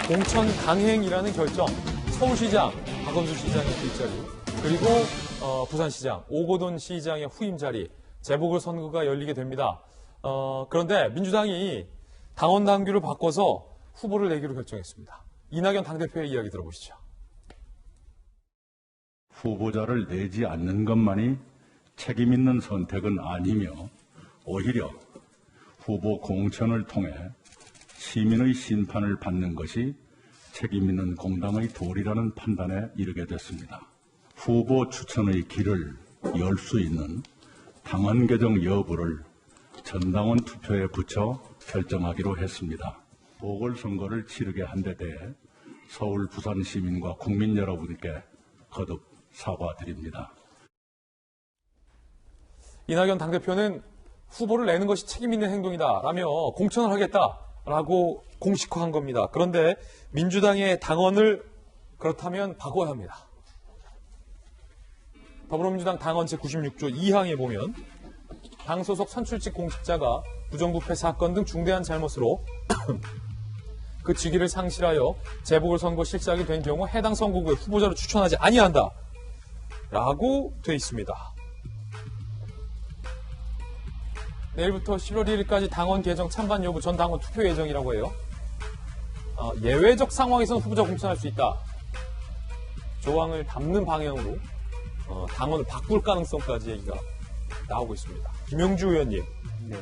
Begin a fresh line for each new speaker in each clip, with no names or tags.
공천 강행이라는 결정, 서울시장 박원순 시장의 뒷자리, 그리고 부산시장 오거돈 시장의 후임 자리, 재보궐선거가 열리게 됩니다. 그런데 민주당이 당원 당규를 바꿔서 후보를 내기로 결정했습니다. 이낙연 당대표의 이야기 들어보시죠.
후보자를 내지 않는 것만이 책임 있는 선택은 아니며 오히려 후보 공천을 통해 시민의 심판을 받는 것이 책임 있는 공당의 도리라는 판단에 이르게 됐습니다. 후보 추천의 길을 열 수 있는 당원 개정 여부를 전당원 투표에 붙여 결정하기로 했습니다. 보궐선거를 치르게 한 데 대해 서울, 부산 시민과 국민 여러분께 거듭 사과드립니다.
이낙연 당대표는 후보를 내는 것이 책임 있는 행동이다라며 공천을 하겠다라고 공식화한 겁니다. 그런데 민주당의 당원을 그렇다면 바꿔야 합니다. 더불어민주당 당원 제96조 2항에 보면 당 소속 선출직 공직자가 부정부패 사건 등 중대한 잘못으로 그 직위를 상실하여 재보궐선거 실시하게 된 경우 해당 선거구에 후보자를 추천하지 아니한다 라고 돼 있습니다. 내일부터 11월 1일까지 당원 개정 찬반 여부 전 당원 투표 예정이라고 해요. 예외적 상황에서는 후보자 공천할 수 있다. 조항을 담는 방향으로 당원을 바꿀 가능성까지 얘기가 나오고 있습니다. 김영주 의원님.
네.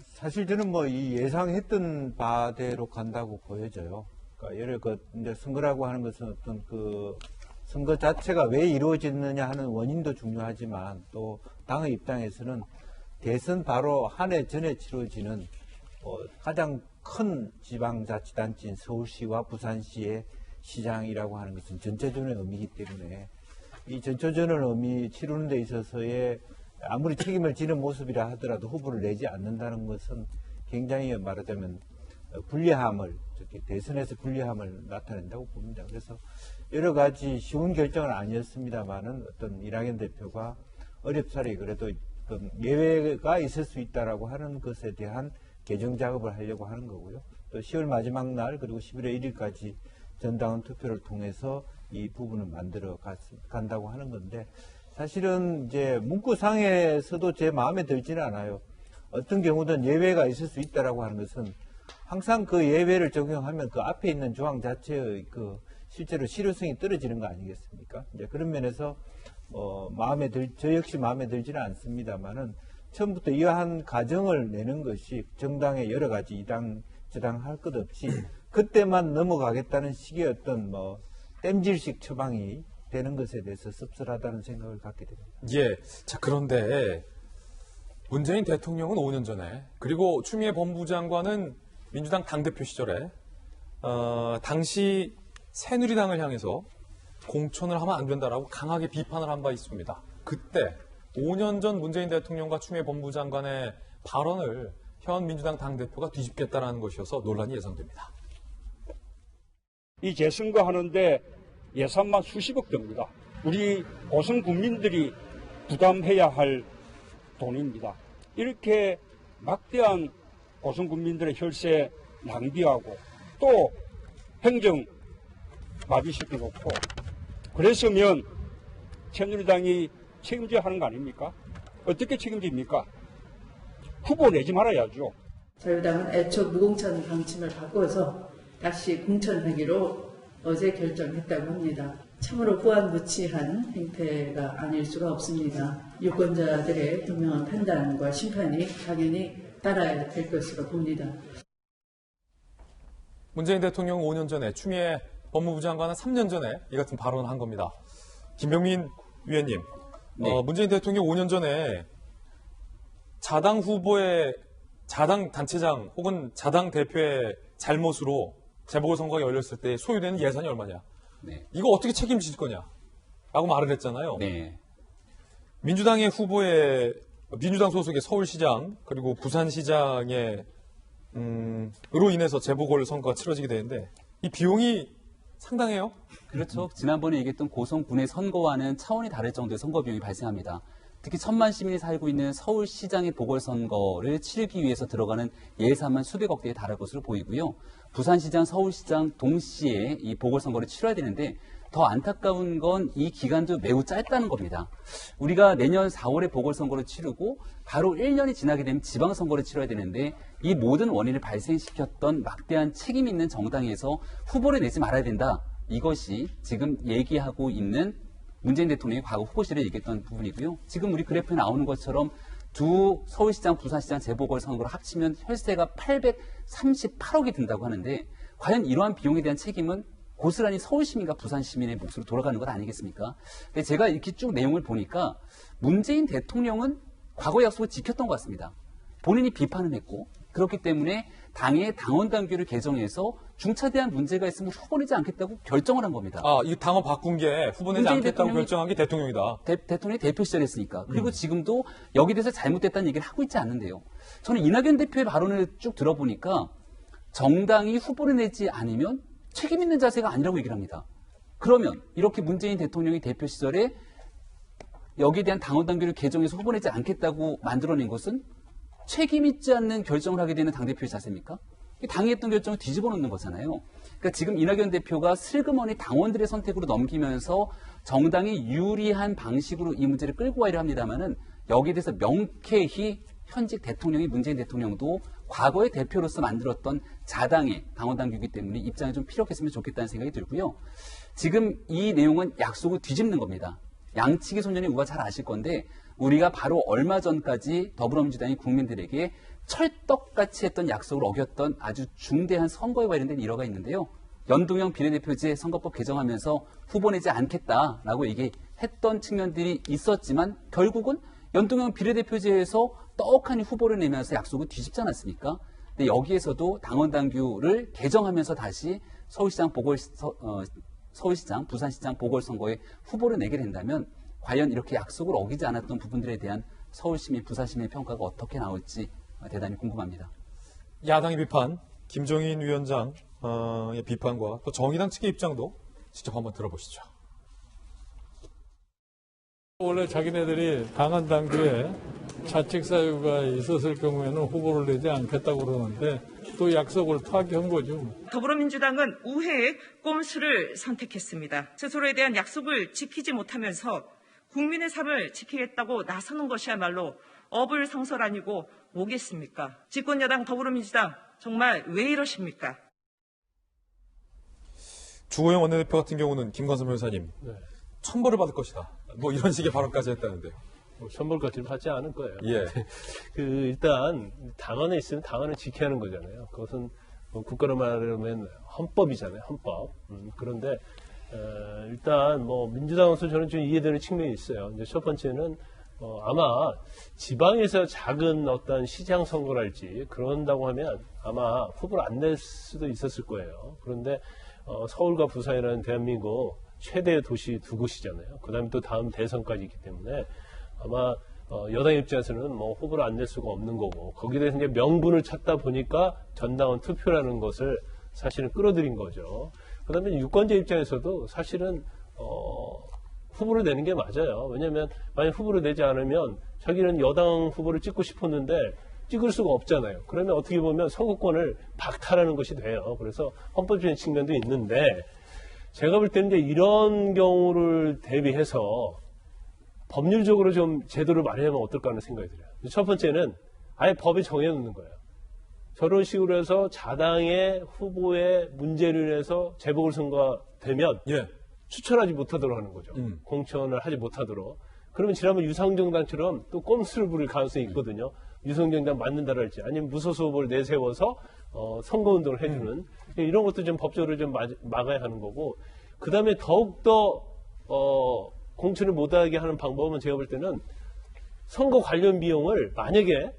사실 저는 이 예상했던 바대로 간다고 보여져요. 그러니까 예를 이제 선거라고 하는 것은 어떤 선거 자체가 왜 이루어지느냐 하는 원인도 중요하지만 또 당의 입장에서는 대선 바로 한 해 전에 치러지는 가장 큰 지방자치단체인 서울시와 부산시의 시장이라고 하는 것은 전초전의 의미이기 때문에 이 전초전을 치르는 데 있어서의 아무리 책임을 지는 모습이라 하더라도 후보를 내지 않는다는 것은 굉장히 말하자면 대선에서 불리함을 나타낸다고 봅니다. 그래서 여러 가지 쉬운 결정은 아니었습니다만은 어떤 이낙연 대표가 어렵사리 그래도 예외가 있을 수 있다라고 하는 것에 대한 개정 작업을 하려고 하는 거고요. 또 10월 마지막 날 그리고 11월 1일까지 전당원 투표를 통해서 이 부분을 만들어 간다고 하는 건데 사실은 이제 문구상에서도 제 마음에 들지는 않아요. 어떤 경우든 예외가 있을 수 있다라고 하는 것은 항상 그 예외를 적용하면 그 앞에 있는 조항 자체의 실제로 실효성이 떨어지는 거 아니겠습니까? 이제 그런 면에서 저 역시 마음에 들지는 않습니다만은 처음부터 이러한 가정을 내는 것이 정당의 여러 가지 이당 저당 할 것 없이 그때만 넘어가겠다는 식의 어떤 땜질식 처방이 되는 것에 대해서 씁쓸하다는 생각을 갖게 됩니다.
예. 자, 그런데 문재인 대통령은 5년 전에 그리고 추미애 법무부 장관은 민주당 당대표 시절에 당시 새누리당을 향해서 공천을 하면 안 된다라고 강하게 비판을 한 바 있습니다. 그때 5년 전 문재인 대통령과 추미애 법무부 장관의 발언을 현 민주당 당대표가 뒤집겠다라는 것이어서 논란이 예상됩니다.
이 재선거 하는데 예산만 수십억 듭니다. 우리 고성 국민들이 부담해야 할 돈입니다. 이렇게 막대한 고성 국민들의 혈세 낭비하고 또 행정 마비시켜놓고 그랬으면 새누리당이 책임져야 하는 거 아닙니까? 어떻게 책임집니까? 후보 내지 말아야죠.
자유당은 애초 무공천 방침을 바꿔서 다시 공천하기로 어제 결정했다고 합니다. 참으로 후안무치한 행태가 아닐 수가 없습니다. 유권자들의 분명한 판단과 심판이 당연히 따라야 될 것으로 봅니다.
문재인 대통령은 5년 전에, 추미애 법무부 장관은 3년 전에 이 같은 발언을 한 겁니다. 김병민 위원님,
네.
문재인 대통령 5년 전에 자당 후보의 자당 단체장 혹은 자당 대표의 잘못으로 재보궐선거가 열렸을 때 소요되는 예산이 얼마냐.
네.
이거 어떻게 책임질 거냐. 라고 말을 했잖아요.
네.
민주당 소속의 서울시장 그리고 부산시장의 으로 인해서 재보궐선거가 치러지게 되는데 이 비용이 상당해요.
그렇죠. 지난번에 얘기했던 고성군의 선거와는 차원이 다를 정도의 선거 비용이 발생합니다. 특히 1,000만 시민이 살고 있는 서울시장의 보궐선거를 치르기 위해서 들어가는 예산만 수백억 대에 달할 것으로 보이고요. 부산시장, 서울시장 동시에 이 보궐선거를 치러야 되는데 더 안타까운 건 이 기간도 매우 짧다는 겁니다. 우리가 내년 4월에 보궐선거를 치르고 바로 1년이 지나게 되면 지방선거를 치러야 되는데 이 모든 원인을 발생시켰던 막대한 책임 있는 정당에서 후보를 내지 말아야 된다. 이것이 지금 얘기하고 있는 문재인 대통령이 과거 후보실에 얘기했던 부분이고요. 지금 우리 그래프에 나오는 것처럼 두 서울시장, 부산시장 재보궐선거를 합치면 혈세가 838억이 든다고 하는데 과연 이러한 비용에 대한 책임은 고스란히 서울시민과 부산시민의 몫으로 돌아가는 것 아니겠습니까? 근데 제가 이렇게 쭉 내용을 보니까 문재인 대통령은 과거 약속을 지켰던 것 같습니다. 본인이 비판을 했고 그렇기 때문에 당의 당원 당규를 개정해서 중차대한 문제가 있으면 후보 내지 않겠다고 결정을 한 겁니다.
이 당원 바꾼 게 후보 내지 않겠다고 결정한 게 대통령이다.
대통령이 대표 시절했으니까. 그리고 지금도 여기 대해서 잘못됐다는 얘기를 하고 있지 않는데요. 저는 이낙연 대표의 발언을 쭉 들어보니까 정당이 후보를 내지 않으면 책임 있는 자세가 아니라고 얘기를 합니다. 그러면 이렇게 문재인 대통령이 대표 시절에 여기에 대한 당원 당규를 개정해서 후보 내지 않겠다고 만들어낸 것은 책임 있지 않는 결정을 하게 되는 당대표의 자세입니까? 당이 했던 결정을 뒤집어 놓는 거잖아요. 그러니까 지금 이낙연 대표가 슬그머니 당원들의 선택으로 넘기면서 정당이 유리한 방식으로 이 문제를 끌고 가려 합니다만은 여기에 대해서 명쾌히 현직 대통령이 문재인 대통령도 과거의 대표로서 만들었던 자당의 당원 당규이기 때문에 입장이 좀 피력했으면 좋겠다는 생각이 들고요. 지금 이 내용은 약속을 뒤집는 겁니다. 양치기 소년의 우가 잘 아실 건데 우리가 바로 얼마 전까지 더불어민주당이 국민들에게 철떡같이 했던 약속을 어겼던 아주 중대한 선거에 관련된 일화가 있는데요. 연동형 비례대표제 선거법 개정하면서 후보 내지 않겠다라고 얘기했던 측면들이 있었지만 결국은 연동형 비례대표제에서 떡하니 후보를 내면서 약속을 뒤집지 않았습니까? 근데 여기에서도 당원 당규를 개정하면서 다시 서울시장, 부산시장 보궐선거에 후보를 내게 된다면 과연 이렇게 약속을 어기지 않았던 부분들에 대한 서울시민, 부산시민의 평가가 어떻게 나올지 대단히 궁금합니다.
야당의 비판, 김종인 위원장의 비판과 또 정의당 측의 입장도 직접 한번 들어보시죠.
원래 자기네들이 당원 당규에 자책 사유가 있었을 경우에는 후보를 내지 않겠다고 그러는데 또 약속을 파기한 거죠.
더불어민주당은 우회의 꼼수를 선택했습니다. 스스로에 대한 약속을 지키지 못하면서 국민의 삶을 지키겠다고 나서는 것이야말로 어불성설 아니고 뭐겠습니까? 집권여당 더불어민주당 정말 왜 이러십니까?
주호영 원내대표 같은 경우는 김관섭 변호사님
네.
천벌을 받을 것이다. 뭐 이런 식의 발언까지 했다는데요.
천벌까지는 받지 않을 거예요.
예.
일단 당원에 있으면 당원을 지켜야 하는 거잖아요. 그것은 국가로 말하면 헌법이잖아요. 헌법. 그런데 일단 민주당으로서 저는 좀 이해되는 측면이 있어요. 이제 첫 번째는 아마 지방에서 작은 어떤 시장 선거랄지 그런다고 하면 아마 후보를 안 낼 수도 있었을 거예요. 그런데 서울과 부산이라는 대한민국 최대 도시 두 곳이잖아요. 그 다음에 또 다음 대선까지 있기 때문에 아마 여당 입장에서는 후보를 안 낼 수가 없는 거고 거기에 대해서 이제 명분을 찾다 보니까 전당원 투표라는 것을 사실은 끌어들인 거죠. 그 다음에 유권자 입장에서도 사실은 후보를 내는 게 맞아요. 왜냐하면 만약 후보를 내지 않으면 자기는 여당 후보를 찍고 싶었는데 찍을 수가 없잖아요. 그러면 어떻게 보면 선거권을 박탈하는 것이 돼요. 그래서 헌법적인 측면도 있는데 제가 볼 때는 이제 이런 경우를 대비해서 법률적으로 좀 제도를 마련하면 어떨까 하는 생각이 들어요. 첫 번째는 아예 법에 정해놓는 거예요. 저런 식으로 해서 자당의 후보의 문제로 인해서 재보궐선거가 되면 추천하지 못하도록 하는 거죠. 공천을 하지 못하도록. 그러면 지난번 유상정당처럼 또 꼼수를 부릴 가능성이 있거든요. 유상정당 맞는다라 할지 아니면 무소속 후보를 내세워서 선거운동을 해주는 이런 것도 좀 법적으로 좀 막아야 하는 거고 그 다음에 더욱더 공천을 못하게 하는 방법은 제가 볼 때는 선거 관련 비용을 만약에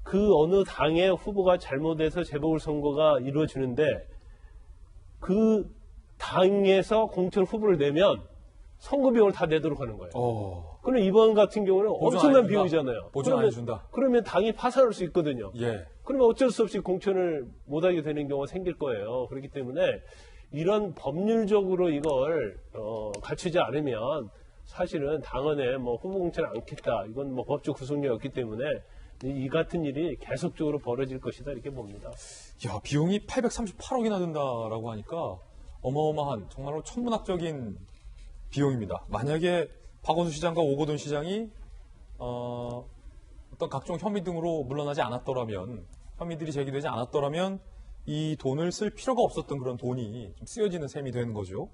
그 어느 당의 후보가 잘못해서 재보궐선거가 이루어지는데 그 당에서 공천 후보를 내면 선거 비용을 다 내도록 하는 거예요. 그럼 이번 같은 경우는 엄청난 비용이잖아요.
보증 안 해준다.
그러면 당이 파산할 수 있거든요.
예.
그러면 어쩔 수 없이 공천을 못하게 되는 경우가 생길 거예요. 그렇기 때문에 이런 법률적으로 이걸 갖추지 않으면 사실은 당헌에 뭐 후보 공천을 않겠다. 이건 뭐 법적 구속력이 없기 때문에 이 같은 일이 계속적으로 벌어질 것이다 이렇게 봅니다.
야, 비용이 838억이나 든다라고 하니까 어마어마한 정말로 천문학적인 비용입니다. 만약에 박원순 시장과 오거돈 시장이 어떤 각종 혐의 등으로 물러나지 않았더라면, 혐의들이 제기되지 않았더라면 이 돈을 쓸 필요가 없었던 그런 돈이 좀 쓰여지는 셈이 되는 거죠.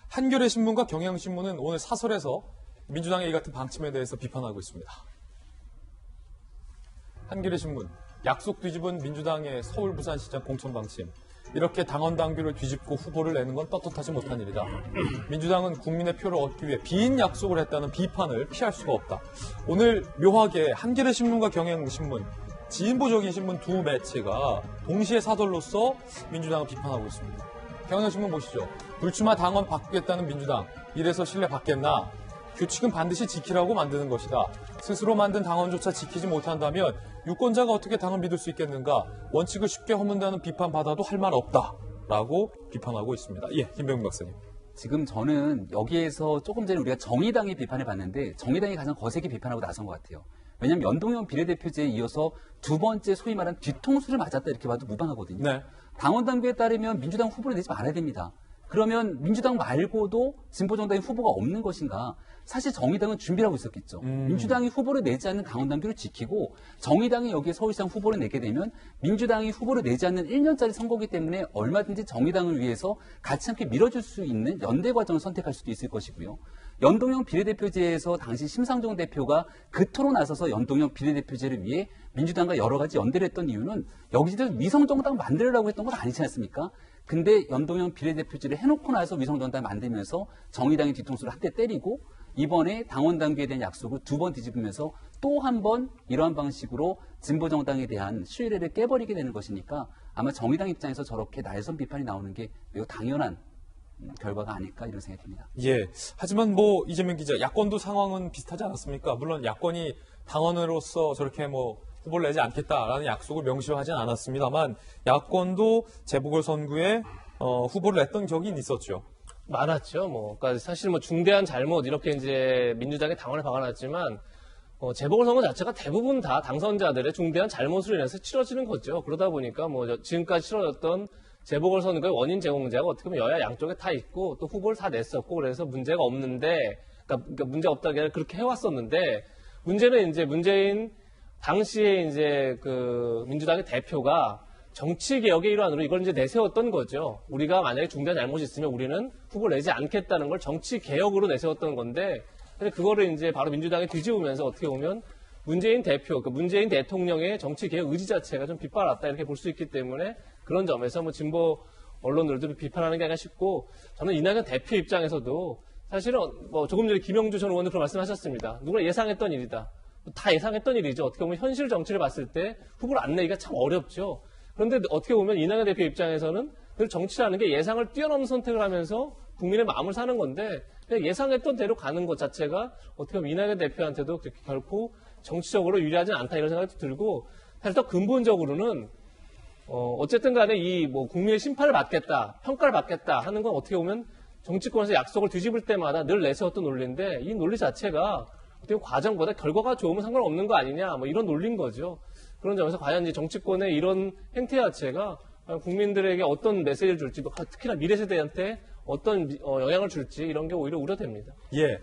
한겨레 신문과 경향신문은 오늘 사설에서 민주당의 이 같은 방침에 대해서 비판하고 있습니다. 한겨레 신문, 약속 뒤집은 민주당의 서울 부산시장 공천 방침. 이렇게 당원 당규를 뒤집고 후보를 내는 건 떳떳하지 못한 일이다. 민주당은 국민의 표를 얻기 위해 빈 약속을 했다는 비판을 피할 수가 없다. 오늘 묘하게 한겨레 신문과 경향신문, 진보적인 신문 두 매체가 동시에 사설로서 민주당을 비판하고 있습니다. 경향신문 보시죠. 불출마 당원 바꾸겠다는 민주당. 이래서 신뢰 받겠나? 규칙은 반드시 지키라고 만드는 것이다. 스스로 만든 당원조차 지키지 못한다면 유권자가 어떻게 당을 믿을 수 있겠는가? 원칙을 쉽게 허문다는 비판받아도 할 말 없다. 라고 비판하고 있습니다. 예, 김병민 박사님.
지금 저는 여기에서 조금 전에 우리가 정의당의 비판을 봤는데 정의당이 가장 거세게 비판하고 나선 것 같아요. 왜냐하면 연동형 비례대표제에 이어서 두 번째 소위 말하는 뒤통수를 맞았다 이렇게 봐도 무방하거든요.
네.
당원 당규에 따르면 민주당 후보를 내지 말아야 됩니다. 그러면 민주당 말고도 진보정당의 후보가 없는 것인가? 사실 정의당은 준비를 하고 있었겠죠. 민주당이 후보를 내지 않는 당원 당규를 지키고 정의당이 여기에 서울시장 후보를 내게 되면 민주당이 후보를 내지 않는 1년짜리 선거기 때문에 얼마든지 정의당을 위해서 같이 함께 밀어줄 수 있는 연대 과정을 선택할 수도 있을 것이고요. 연동형 비례대표제에서 당시 심상정 대표가 그토록 나서서 연동형 비례대표제를 위해 민주당과 여러 가지 연대를 했던 이유는 여기저기 위성정당 만들려고 했던 건 아니지 않습니까? 근데 연동형 비례대표제를 해놓고 나서 위성정당 만들면서 정의당의 뒤통수를 한 대 때리고 이번에 당원 당규에 대한 약속을 두 번 뒤집으면서 또 한 번 이러한 방식으로 진보정당에 대한 신뢰를 깨버리게 되는 것이니까 아마 정의당 입장에서 저렇게 날선 비판이 나오는 게 매우 당연한 결과가 아닐까 이런 생각이 듭니다.
예. 하지만 뭐 이재명 기자, 야권도 상황은 비슷하지 않았습니까? 물론 야권이 당원으로서 저렇게 뭐 후보를 내지 않겠다라는 약속을 명시하진 않았습니다만 야권도 재보궐선거에 후보를 냈던 적이 있었죠.
많았죠. 그러니까 사실 중대한 잘못 이렇게 이제 민주당이 당원을 박아놨지만 재보궐선거 자체가 대부분 다 당선자들의 중대한 잘못으로 인해서 치러지는 거죠. 그러다 보니까 지금까지 치러졌던 재보궐선거의 원인 제공자가 어떻게 보면 여야 양쪽에 다 있고 또 후보를 다 냈었고 그래서 문제가 없는데 그러니까 문제 없다는 게 그렇게 해왔었는데 문제는 이제 문재인 당시에 이제 그 민주당의 대표가 정치 개혁의 일환으로 이걸 이제 내세웠던 거죠. 우리가 만약에 중대한 잘못이 있으면 우리는 후보를 내지 않겠다는 걸 정치 개혁으로 내세웠던 건데, 근데 그거를 이제 바로 민주당이 뒤집으면서 어떻게 보면 문재인 대표, 그 문재인 대통령의 정치 개혁 의지 자체가 좀 빗발았다 이렇게 볼 수 있기 때문에 그런 점에서 진보 언론들도 비판하는 게 아닌가 싶고, 저는 이낙연 대표 입장에서도 사실은 조금 전에 김영주 전 의원도 그런 말씀하셨습니다. 누구나 예상했던 일이다. 다 예상했던 일이죠. 어떻게 보면 현실 정치를 봤을 때 후보를 안 내기가 참 어렵죠. 그런데 어떻게 보면 이낙연 대표 입장에서는 그 정치라는 게 예상을 뛰어넘는 선택을 하면서 국민의 마음을 사는 건데 그냥 예상했던 대로 가는 것 자체가 어떻게 보면 이낙연 대표한테도 그렇게 결코 정치적으로 유리하지는 않다 이런 생각이 들고, 사실 더 근본적으로는 어쨌든 간에 이 국민의 심판을 받겠다, 평가를 받겠다 하는 건 어떻게 보면 정치권에서 약속을 뒤집을 때마다 늘 내세웠던 논리인데 이 논리 자체가 어떻게 보면 과정보다 결과가 좋으면 상관없는 거 아니냐 이런 논리인 거죠. 그런 점에서 과연 이제 정치권의 이런 행태 자체가 국민들에게 어떤 메시지를 줄지, 특히나 미래 세대한테 어떤 영향을 줄지 이런 게 오히려 우려됩니다.
예.